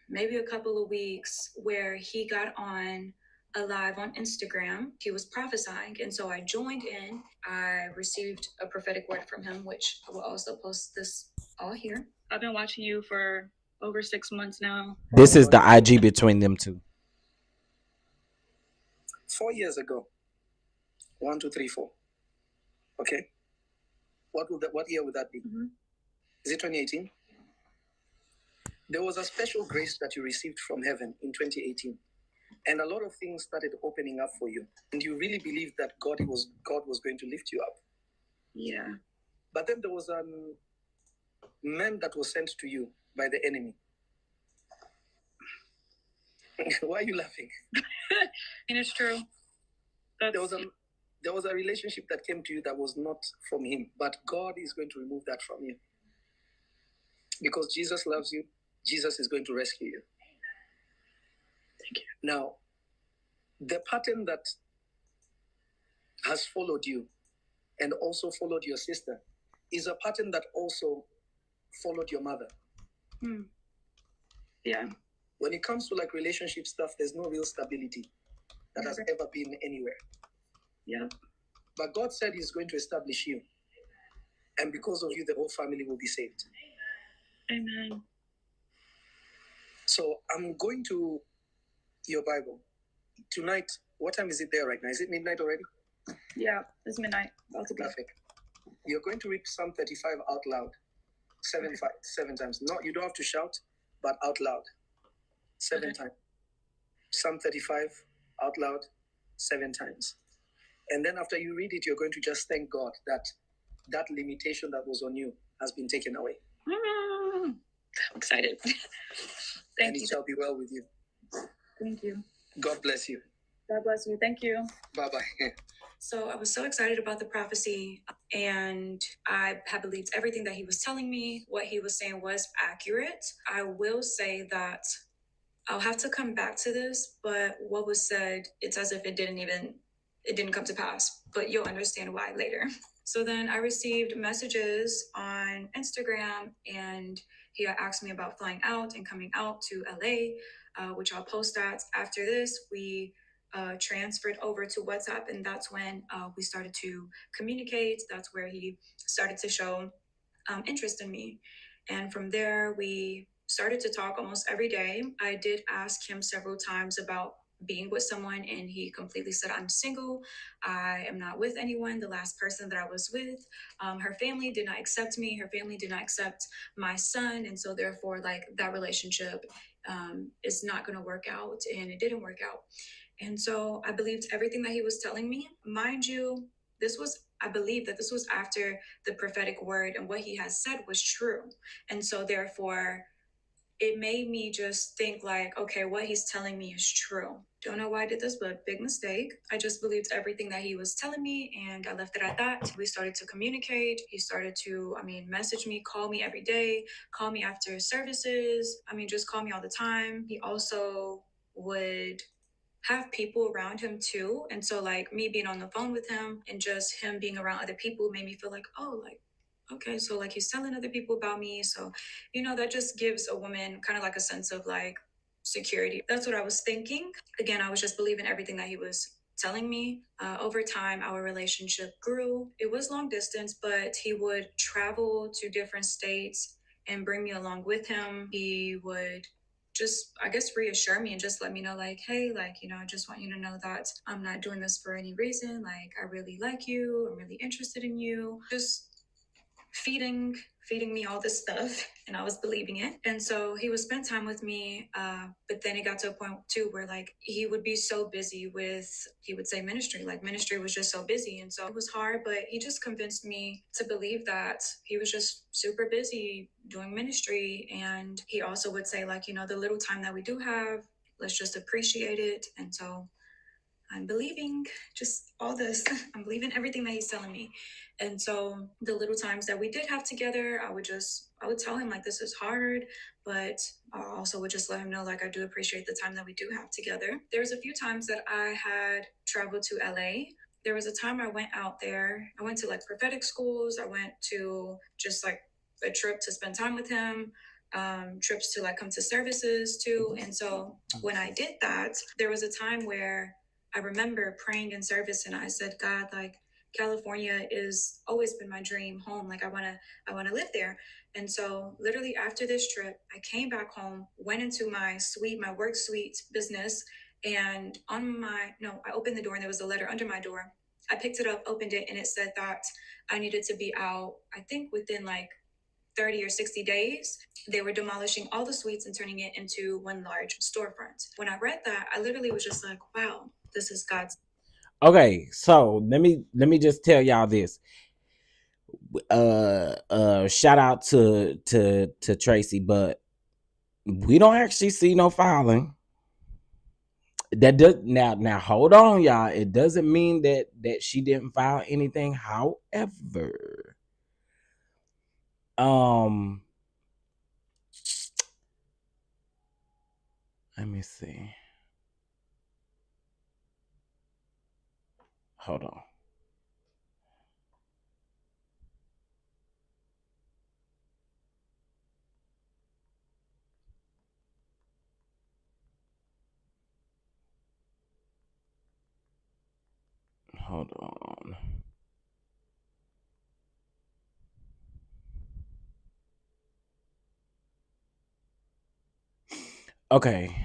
maybe a couple of weeks where he got on a live on Instagram. He was prophesying, and so I joined in. I received a prophetic word from him, which I will also post this all here. I've been watching you for over 6 months now. This is the IG between them two. 4 years ago. 1, 2, 3, 4. Okay. What year would that be? Is it 2018? There was a special grace that you received from heaven in 2018. And a lot of things started opening up for you. And you really believed that God was going to lift you up. Yeah. But then there was a man that was sent to you by the enemy. Why are you laughing? And it's true. There was a relationship that came to you that was not from him. But God is going to remove that from you. Because Jesus loves you, Jesus is going to rescue you. Thank you. Now, the pattern that has followed you and also followed your sister is a pattern that also followed your mother. Yeah. When it comes to like relationship stuff, there's no real stability that has ever been anywhere. Yeah. But God said he's going to establish you. And because of you, the whole family will be saved. Amen. So I'm going to your Bible. Tonight, what time is it there right now? Is it midnight already? Yeah, it's midnight. About to be. Perfect. You're going to read Psalm 35 out loud. 7 times. No, you don't have to shout, but out loud. 7 times. Psalm 35 out loud 7 times. And then after you read it, you're going to just thank God that limitation that was on you has been taken away. I'm excited. And it shall be well with you. Thank you. God bless you. God bless you. Thank you. Bye-bye. So I was so excited about the prophecy, and I had believed everything that he was telling me. What he was saying was accurate. I will say that I'll have to come back to this, but what was said, it's as if it didn't come to pass, but you'll understand why later. So then I received messages on Instagram, and he asked me about flying out and coming out to LA, which I'll post that. After this, we transferred over to WhatsApp, and that's when we started to communicate. That's where he started to show interest in me. And from there, we started to talk almost every day. I did ask him several times about being with someone, and he completely said, I'm single. I am not with anyone. The last person that I was with, her family did not accept me. Her family did not accept my son. And so therefore, like, that relationship is not going to work out, and it didn't work out. And so I believed everything that he was telling me. Mind you, I believe that this was after the prophetic word, and what he has said was true. And so therefore, it made me just think like, okay, what he's telling me is true. Don't know why I did this, but big mistake. I just believed everything that he was telling me, and I left it at that. We started to communicate. He started to, message me, call me every day, call me after services. Just call me all the time. He also would have people around him too. And so like me being on the phone with him and just him being around other people made me feel like, oh, like, okay, so like he's telling other people about me. So, that just gives a woman kind of like a sense of like security. That's what I was thinking. Again, I was just believing everything that he was telling me. Over time, our relationship grew. It was long distance, but he would travel to different states and bring me along with him. He would just, I guess, reassure me and just let me know like, hey, like, I just want you to know that I'm not doing this for any reason. Like, I really like you. I'm really interested in you. Just feeding me all this stuff, and I was believing it. And so he would spend time with me, but then it got to a point too where like he would be so busy with, he would say ministry, like ministry was just so busy. And so it was hard, but he just convinced me to believe that he was just super busy doing ministry. And he also would say like, the little time that we do have, let's just appreciate it. And so I'm believing just all this. I'm believing everything that he's telling me. And so the little times that we did have together, I would tell him like, this is hard, but I also would just let him know, like, I do appreciate the time that we do have together. There's a few times that I had traveled to LA. There was a time I went out there. I went to like prophetic schools. I went to just like a trip to spend time with him. Trips to like come to services too. And so when I did that, there was a time where I remember praying in service, and I said, God, like, California is always been my dream home. Like I wanna live there. And so literally after this trip, I came back home, went into my suite, my work suite business, and I opened the door and there was a letter under my door. I picked it up, opened it, and it said that I needed to be out, I think within like 30 or 60 days. They were demolishing all the suites and turning it into one large storefront. When I read that, I literally was just like, wow, this is God's. Okay, so let me just tell y'all this. Shout out to Tracy, but we don't actually see no filing. That does now hold on, y'all. It doesn't mean that she didn't file anything. However, let me see. Hold on. Hold on. Okay.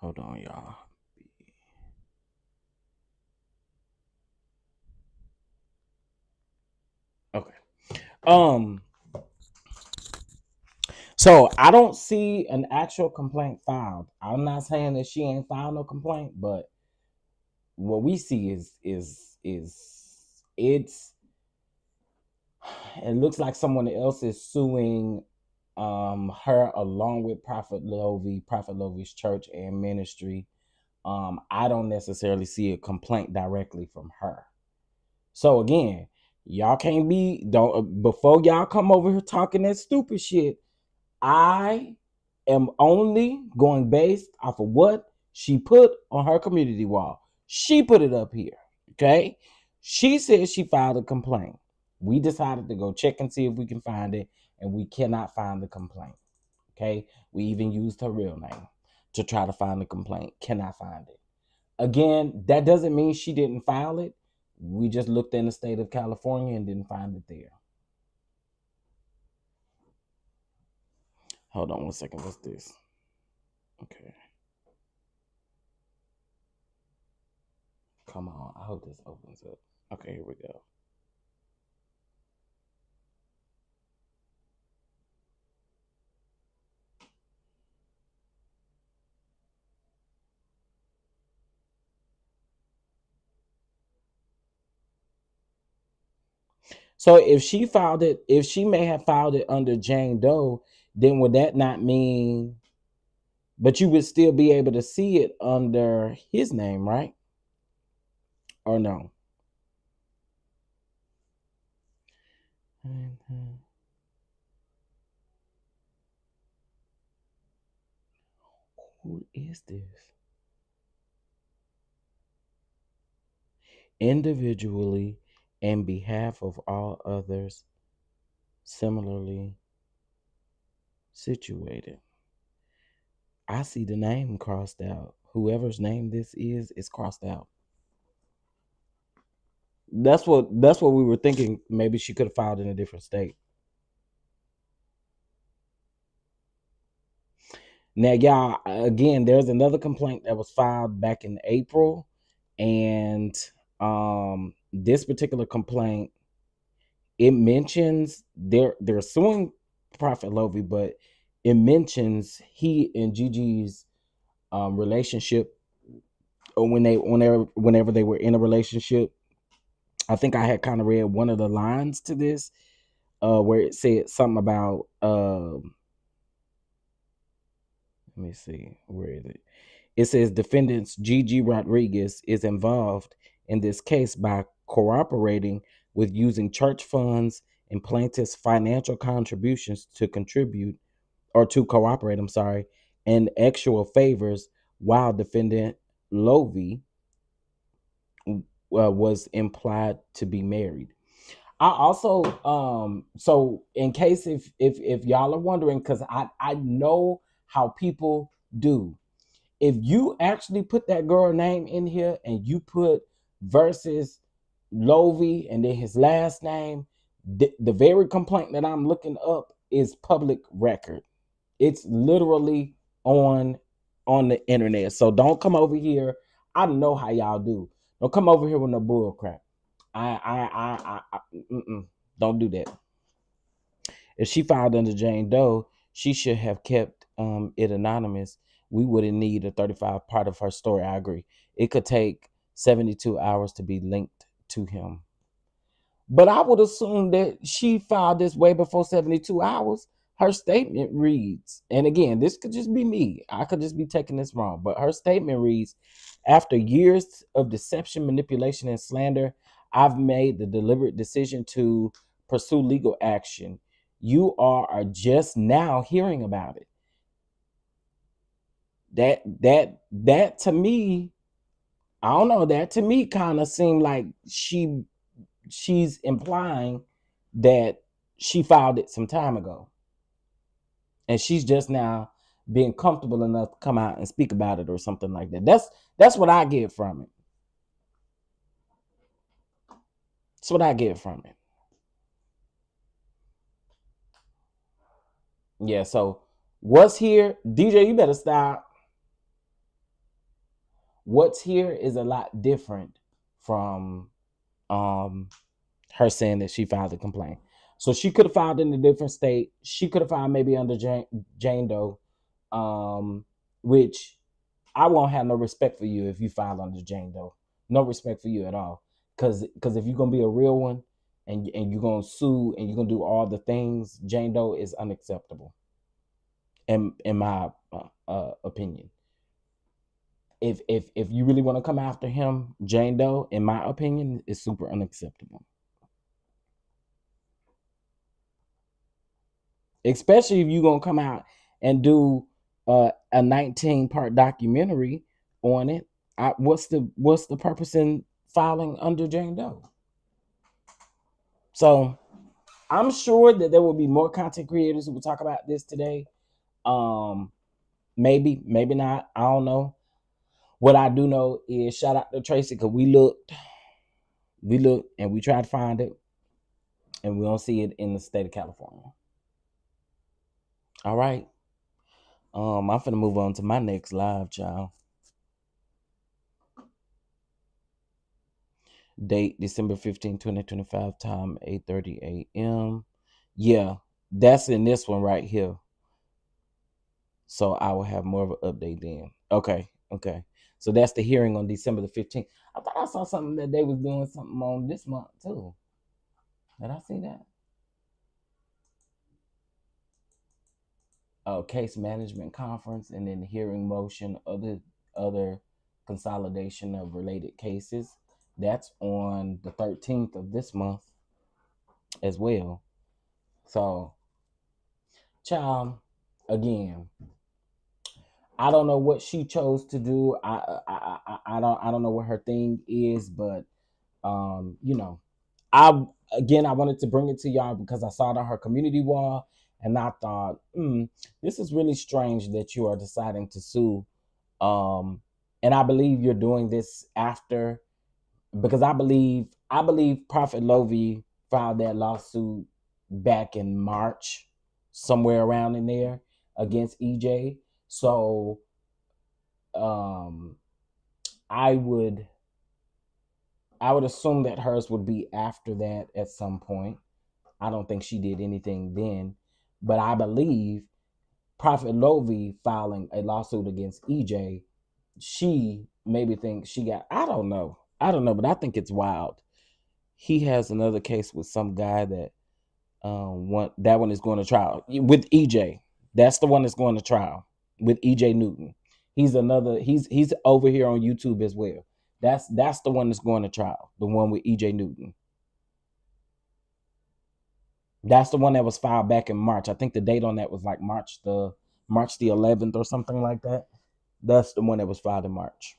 Hold on, y'all. Okay. So I don't see an actual complaint filed. I'm not saying that she ain't filed no complaint, but what we see is it looks like someone else is suing her along with Prophet Lovy's church and ministry. I don't necessarily see a complaint directly from her. So again, y'all can't be don't before y'all come over here talking that stupid shit. I am only going based off of what she put on her community wall. She put it up here. Okay. She said she filed a complaint. We decided to go check and see if we can find it, and we cannot find the complaint. Okay. We even used her real name to try to find the complaint. Cannot find it. Again, that doesn't mean she didn't file it. We just looked in the state of California and didn't find it there. Hold on one second. What's this? Okay. Come on. I hope this opens up. Okay, here we go. So if she filed it, if she may have filed it under Jane Doe, then would that not mean, but you would still be able to see it under his name, right? Or no? Who is this? Individually and behalf of all others similarly situated. I see the name crossed out. Whoever's name this is crossed out. That's what we were thinking. Maybe she could have filed in a different state. Now, y'all, again, there's another complaint that was filed back in April, and this particular complaint, it mentions they're suing Prophet Lovy, but it mentions he and Gigi's relationship, or whenever they were in a relationship. I think I had kind of read one of the lines to this, where it said something about let me see, where is it? It says defendants Gigi Rodriguez is involved in this case by cooperating with using church funds and plaintiff's financial contributions to contribute or to cooperate, I'm sorry, and actual favors, while defendant Lovy was implied to be married. I also so in case if y'all are wondering, because I know how people do. If you actually put that girl name in here and you put versus Lovy and then his last name, the very complaint that I'm looking up is public record. It's literally on the internet. So don't come over here. I know how y'all do. Don't come over here with no bull crap. Don't do that. If she filed under Jane Doe, she should have kept it anonymous. We wouldn't need a 35 part of her story. I agree. It could take 72 hours to be linked to him. But I would assume that she filed this way before 72 hours. Her statement reads, and again, this could just be me. I could just be taking this wrong. But her statement reads, after years of deception, manipulation, and slander, I've made the deliberate decision to pursue legal action. You are just now hearing about it. That to me, I don't know, that to me kind of seemed like she's implying that she filed it some time ago. And she's just now being comfortable enough to come out and speak about it or something like that. That's what I get from it. That's what I get from it. Yeah, so what's here, DJ, you better stop. What's here is a lot different from her saying that she filed a complaint. So she could have filed in a different state. She could have filed maybe under Jane Doe, which I won't have no respect for you if you file under Jane Doe. No respect for you at all. Because if you're going to be a real one and you're going to sue and you're going to do all the things, Jane Doe is unacceptable in my opinion. If you really want to come after him, Jane Doe, in my opinion, is super unacceptable. Especially if you're going to come out and do a 19-part documentary on it. What's the purpose in filing under Jane Doe? So I'm sure that there will be more content creators who will talk about this today. Maybe not. I don't know. What I do know is shout out to Tracy, because we looked and we tried to find it, and we don't see it in the state of California. All right. I'm finna move on to my next live, child. Date December 15, 2025, time 8:30 a.m. Yeah, that's in this one right here. So I will have more of an update then. Okay. So that's the hearing on December the 15th. I thought I saw something that they was doing something on this month too. Did I see that? Case management conference, and then the hearing motion, other consolidation of related cases. That's on the 13th of this month as well. So, child, again, I don't know what she chose to do. I don't know what her thing is, but I wanted to bring it to y'all because I saw it on her community wall, and I thought, this is really strange that you are deciding to sue. And I believe you're doing this after, because I believe Prophet Lovy filed that lawsuit back in March, somewhere around in there, against EJ. So I would assume that hers would be after that at some point. I don't think she did anything then, but I believe Prophet Lovy filing a lawsuit against EJ, she maybe thinks she got, I don't know, but I think it's wild. He has another case with some guy that that one is going to trial with EJ. That's the one that's going to trial with EJ Newton. He's over here on YouTube as well. That's the one that's going to trial, the one with EJ Newton. That's the one that was filed back in March. I think the date on that was like March the 11th or something like that. That's the one that was filed in March.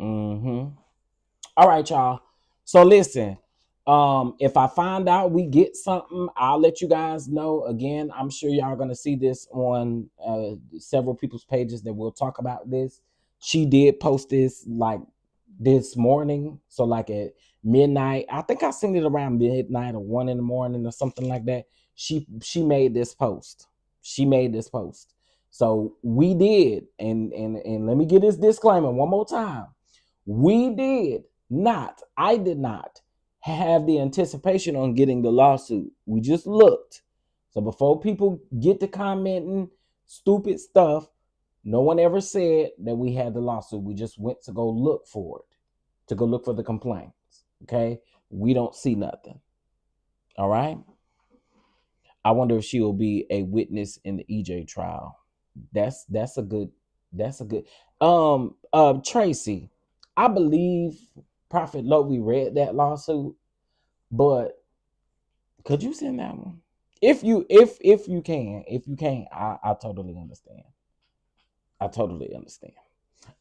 All right, y'all. So listen, If I find out we get something, I'll let you guys know. Again, I'm sure y'all gonna see this on several people's pages that will talk about this. She did post this like this morning, so like at midnight. I think I seen it around midnight or 1 in the morning or something like that. She made this post. She made this post. So we did, and let me get this disclaimer one more time. We did not, I did not have the anticipation on getting the lawsuit. We just looked. So before people get to commenting stupid stuff, no one ever said that we had the lawsuit. We just went to go look for it, to go look for the complaints. Okay? We don't see nothing. All right? I wonder if she will be a witness in the EJ trial. That's a good Tracy, I believe Prophet Lovy read that lawsuit, but could you send that one? If you can. If you can't, I totally understand. I totally understand.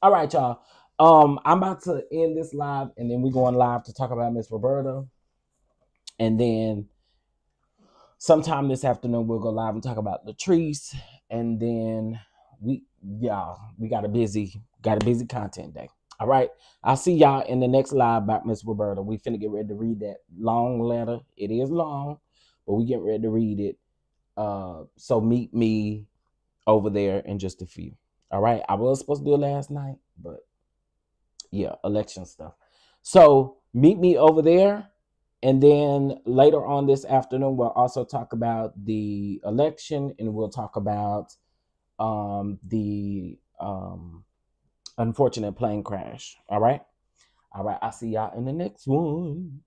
All right, y'all. I'm about to end this live, and then we're going live to talk about Miss Roberta. And then sometime this afternoon we'll go live and talk about Latrice. And then we got a busy content day. All right. I'll see y'all in the next live about Miss Roberta. We finna get ready to read that long letter. It is long, but we get ready to read it. So meet me over there in just a few. All right. I was supposed to do it last night, but yeah, election stuff. So meet me over there. And then later on this afternoon, we'll also talk about the election, and we'll talk about the unfortunate plane crash. All right. I'll see y'all in the next one.